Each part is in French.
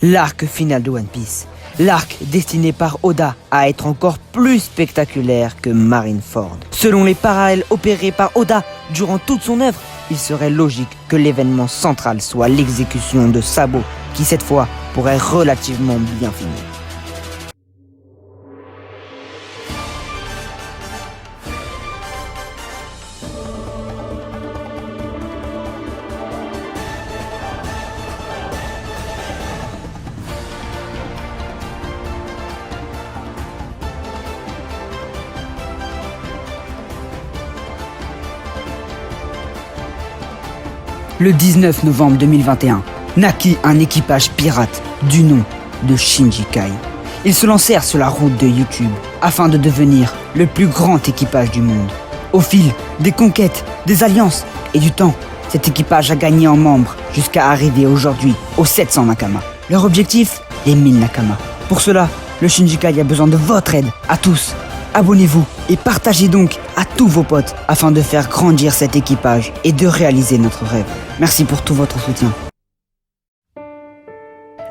l'arc final de One Piece. L'arc destiné par Oda à être encore plus spectaculaire que Marineford. Selon les parallèles opérés par Oda durant toute son œuvre, il serait logique que l'événement central soit l'exécution de Sabo, qui cette fois pourrait relativement bien finir. Le 19 novembre 2021, naquit un équipage pirate du nom de Shinji Kai. Ils se lancèrent sur la route de YouTube afin de devenir le plus grand équipage du monde. Au fil des conquêtes, des alliances et du temps, cet équipage a gagné en membres jusqu'à arriver aujourd'hui aux 700 Nakama. Leur objectif, les 1000 Nakama. Pour cela, le Shinji Kai a besoin de votre aide, à tous. Abonnez-vous et partagez donc à tous vos potes afin de faire grandir cet équipage et de réaliser notre rêve. Merci pour tout votre soutien.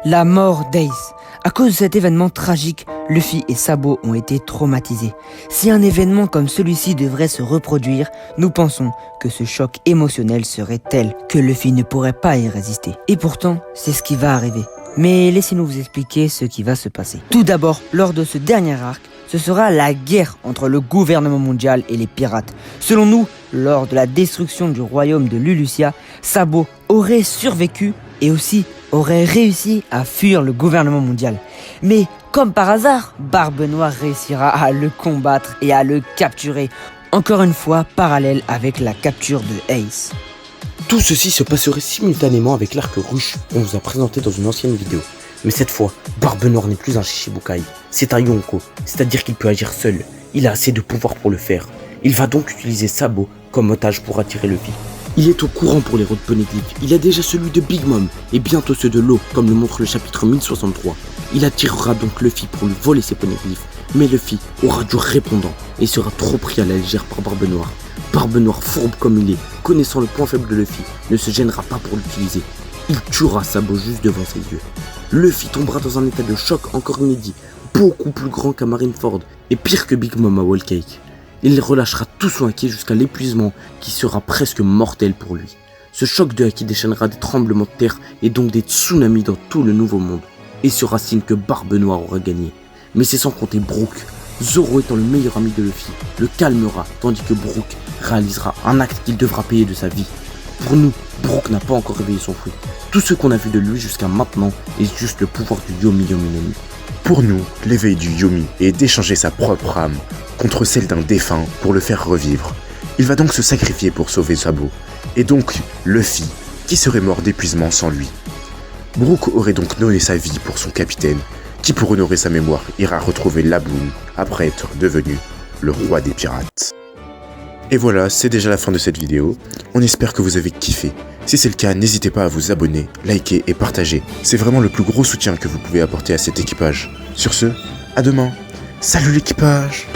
La mort d'Ace. À cause de cet événement tragique, Luffy et Sabo ont été traumatisés. Si un événement comme celui-ci devrait se reproduire, nous pensons que ce choc émotionnel serait tel que Luffy ne pourrait pas y résister. Et pourtant, c'est ce qui va arriver. Mais laissez-nous vous expliquer ce qui va se passer. Tout d'abord, lors de ce dernier arc, ce sera la guerre entre le gouvernement mondial et les pirates. Selon nous, lors de la destruction du royaume de Lulusia, Sabo aurait survécu et aussi aurait réussi à fuir le gouvernement mondial. Mais comme par hasard, Barbe Noire réussira à le combattre et à le capturer. Encore une fois, parallèle avec la capture de Ace. Tout ceci se passerait simultanément avec l'arc rouge qu'on vous a présenté dans une ancienne vidéo. Mais cette fois, Barbe Noire n'est plus un Shichibukai, c'est un Yonko, c'est-à-dire qu'il peut agir seul. Il a assez de pouvoir pour le faire. Il va donc utiliser Sabo comme otage pour attirer Luffy. Il est au courant pour les road poneglyphes. Il a déjà celui de Big Mom et bientôt ceux de l'eau, comme le montre le chapitre 1063. Il attirera donc Luffy pour lui voler ses poneglyphes. Mais Luffy aura du répondant et sera trop pris à la légère par Barbe Noire. Barbe Noire, fourbe comme il est, connaissant le point faible de Luffy, ne se gênera pas pour l'utiliser. Il tuera Sabo juste devant ses yeux. Luffy tombera dans un état de choc encore inédit, beaucoup plus grand qu'à Marineford et pire que Big Mom à Whole Cake. Il relâchera tout son haki jusqu'à l'épuisement qui sera presque mortel pour lui. Ce choc de haki déchaînera des tremblements de terre et donc des tsunamis dans tout le nouveau monde. Et sera signe que Barbe Noire aura gagné. Mais c'est sans compter Brook. Zoro étant le meilleur ami de Luffy, le calmera tandis que Brook réalisera un acte qu'il devra payer de sa vie. Pour nous, Brook n'a pas encore réveillé son fruit. Tout ce qu'on a vu de lui jusqu'à maintenant est juste le pouvoir du Yomi Yomi no Mi. Pour nous, l'éveil du Yomi est d'échanger sa propre âme contre celle d'un défunt pour le faire revivre. Il va donc se sacrifier pour sauver Sabo, et donc Luffy, qui serait mort d'épuisement sans lui. Brook aurait donc donné sa vie pour son capitaine, qui pour honorer sa mémoire ira retrouver Laboon après être devenu le roi des pirates. Et voilà, c'est déjà la fin de cette vidéo. On espère que vous avez kiffé. Si c'est le cas, n'hésitez pas à vous abonner, liker et partager. C'est vraiment le plus gros soutien que vous pouvez apporter à cet équipage. Sur ce, à demain. Salut l'équipage!